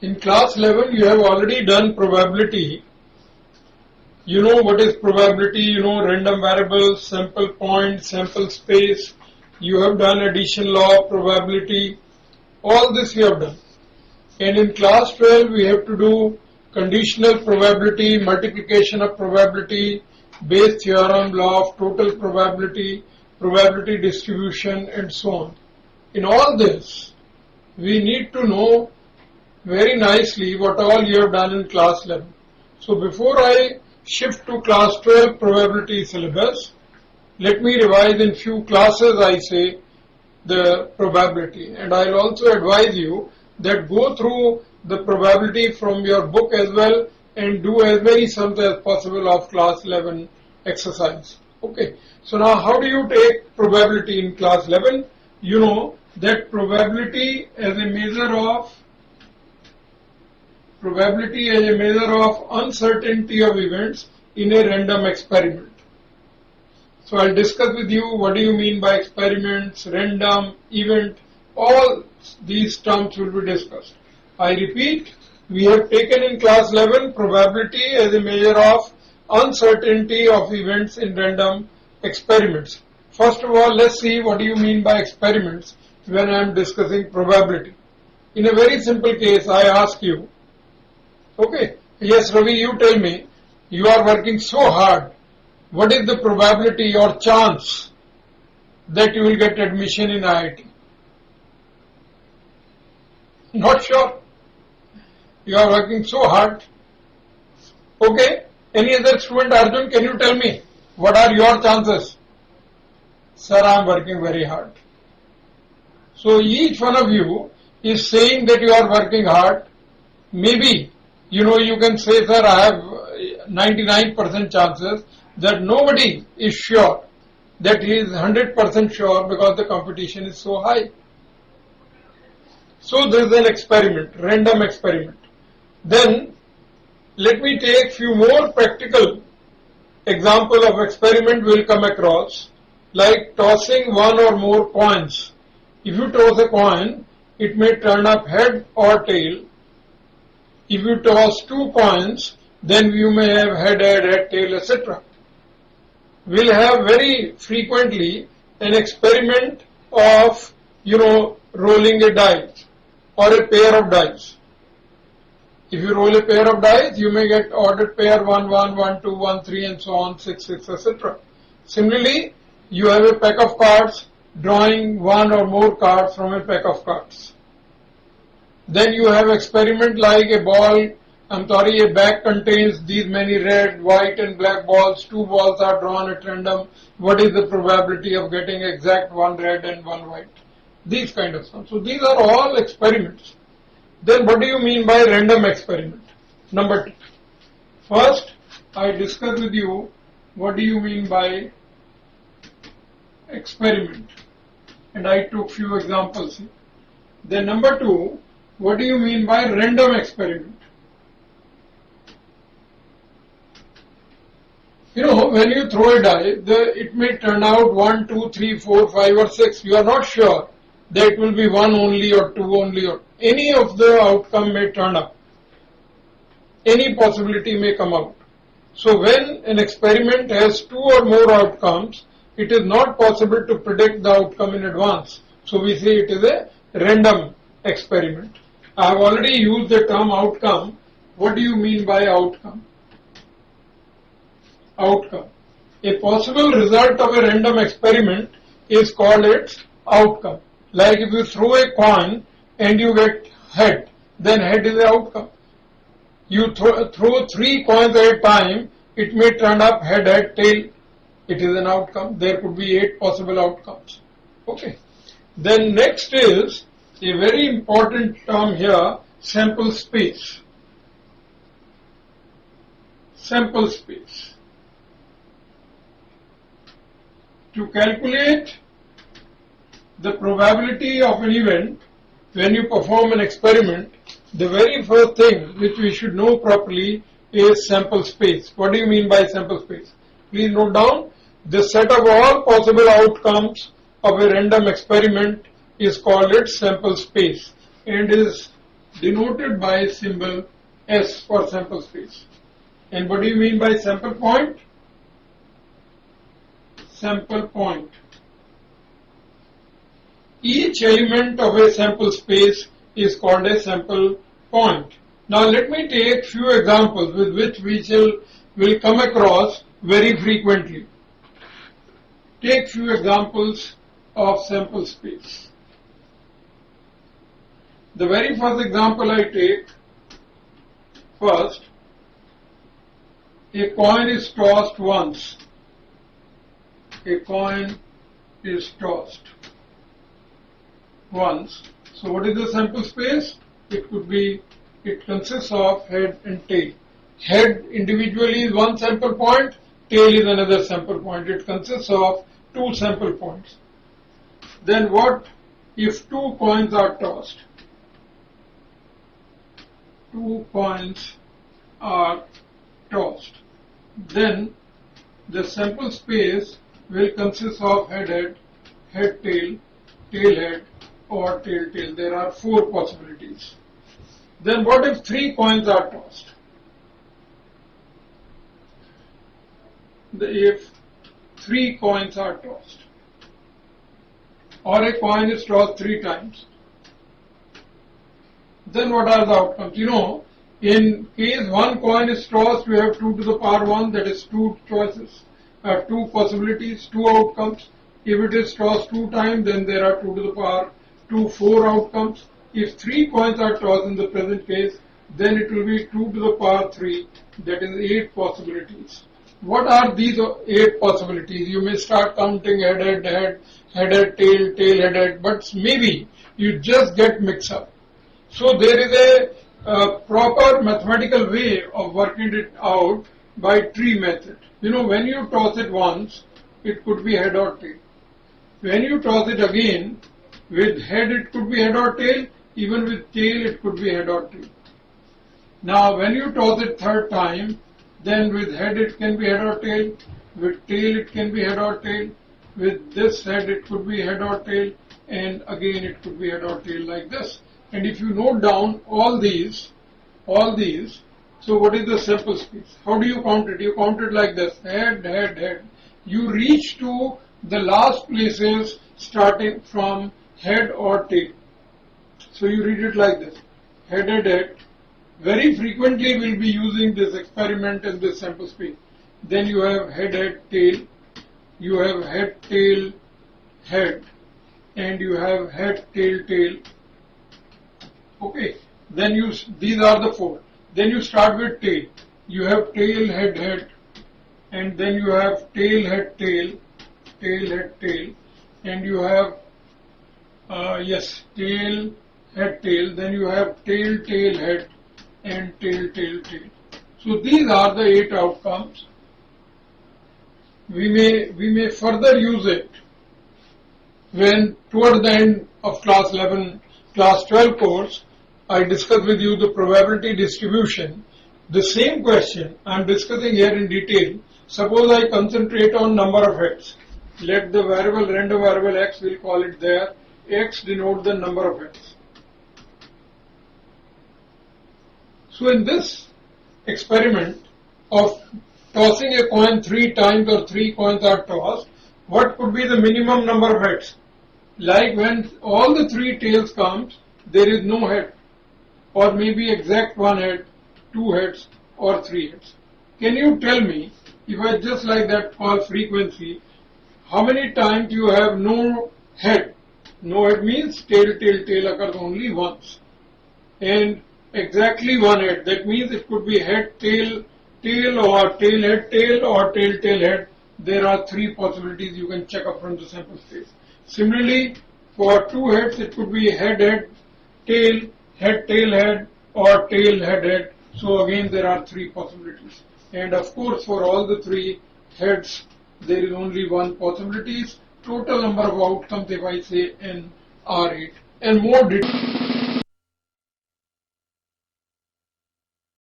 In class 11 you have already done probability. You know what is probability, you know random variables, sample point, sample space. You have done addition law, probability. All this you have done. And in class 12 we have to do conditional probability, multiplication of probability, Bayes theorem, law of total probability, probability distribution, and so on. In all this, we need to know very nicely what all you have done in class 11. So before I shift to class 12 probability syllabus, let me revise in few classes I say the probability, and I'll also advise you that go through the probability from your book as well and do as many sums as possible of class 11 exercise. Okay, so now how do you take probability in class 11? You know that probability as a measure of uncertainty of events in a random experiment. So I'll discuss with you what do you mean by experiments, random, event, all these terms will be discussed. I repeat, we have taken in class 11 probability as a measure of uncertainty of events in random experiments. First of all, let's see what do you mean by experiments when I am discussing probability. In a very simple case, I ask you, okay, yes Ravi, you tell me, you are working so hard, what is the probability or chance that you will get admission in IIT? Not sure. You are working so hard. Okay, any other student, Arjun, can you tell me, what are your chances? Sir, I am working very hard. So each one of you is saying that you are working hard. Maybe, you know, you can say, sir, I have 99% chances, that nobody is sure that he is 100% sure because the competition is so high. So this is an experiment, random experiment. Then let me take few more practical example of experiment we'll come across, like tossing one or more coins. If you toss a coin, it may turn up head or tail. If you toss two coins, then you may have head, tail, etc. We'll have very frequently an experiment of, you know, rolling a dice or a pair of dice. If you roll a pair of dice, you may get ordered pair 1, 1, 1, 2, 1, 3 and so on, 6, 6, etc. Similarly, you have a pack of cards, drawing one or more cards from a pack of cards. Then you have experiment like a bag contains these many red, white and black balls. Two balls are drawn at random. What is the probability of getting exact one red and one white? These kind of stuff. So these are all experiments. Then what do you mean by random experiment? Number 2. First, I discuss with you what do you mean by experiment. And I took few examples. Then number 2, what do you mean by random experiment? You know, when you throw a die, it may turn out 1, 2, 3, 4, 5 or 6. You are not sure that it will be 1 only or 2 only or any of the outcome may turn up. Any possibility may come out. So when an experiment has 2 or more outcomes, it is not possible to predict the outcome in advance. So we say it is a random experiment. I have already used the term outcome. What do you mean by outcome? Outcome. A possible result of a random experiment is called its outcome. Like if you throw a coin and you get head, then head is the outcome. You throw 3 coins at a time, it may turn up head, tail. It is an outcome. There could be 8 possible outcomes. Okay. Then next is a very important term here, sample space. Sample space. To calculate the probability of an event, when you perform an experiment, the very first thing which we should know properly is sample space. What do you mean by sample space? Please note down, the set of all possible outcomes of a random experiment is called its sample space and is denoted by symbol S for sample space. And what do you mean by sample point? Sample point. Each element of a sample space is called a sample point. Now let me take few examples with which we will come across very frequently. Take few examples of sample space. The very first example I take, first, a coin is tossed once. A coin is tossed once. So what is the sample space? It consists of head and tail. Head individually is one sample point, tail is another sample point. It consists of two sample points. Then what if two coins are tossed? Two coins are tossed. Then the sample space will consist of head, tail, head, or tail. There are four possibilities. Then what if three coins are tossed? If three coins are tossed, or a coin is tossed three times, then what are the outcomes? You know, in case one coin is tossed, we have 2 to the power 1, that is two choices, two possibilities, two outcomes. If it is tossed 2 times, then there are 2 to the power 2, 4 outcomes. If 3 coins are tossed in the present case, then it will be 2 to the power 3, that is 8 possibilities. What are these 8 possibilities? You may start counting head, tail, head, but maybe you just get mixed up. So there is a proper mathematical way of working it out by tree method. You know, when you toss it once, it could be head or tail. When you toss it again, with head it could be head or tail, even with tail it could be head or tail. Now when you toss it third time, then with head it can be head or tail, with tail it can be head or tail, with this head it could be head or tail, and again it could be head or tail like this. And if you note down all these, so what is the sample space? How do you count it? You count it like this, head. You reach to the last places starting from head or tail. So you read it like this, head. Very frequently we'll be using this experiment in this sample space. Then you have head, tail, you have head, tail, head, and you have head, tail. Okay, then these are the 4. Then you start with tail. You have tail, head, and then you have tail, head, tail, and you have tail, head, tail. Then you have tail, head, and tail. So these are the 8 outcomes. We may further use it when toward the end of class 12 course, I discuss with you the probability distribution. The same question I am discussing here in detail. Suppose I concentrate on number of heads. Let the random variable x, we'll call it there. X denote the number of heads. So in this experiment of tossing a coin 3 times or 3 coins are tossed, what could be the minimum number of heads? Like when all the 3 tails comes, there is no head, or maybe exact 1 head, 2 heads, or 3 heads. Can you tell me, if I just like that call frequency, how many times you have no head? No head means tail occurs only once. And exactly 1 head, that means it could be head, tail, or tail, head, or tail, head. There are 3 possibilities you can check up from the sample space. Similarly, for 2 heads, it could be head, tail, head, or tail, head. So again, there are 3 possibilities. And of course, for all the 3 heads, there is only 1 possibility. Total number of outcomes, if I say n, are 8. And more details.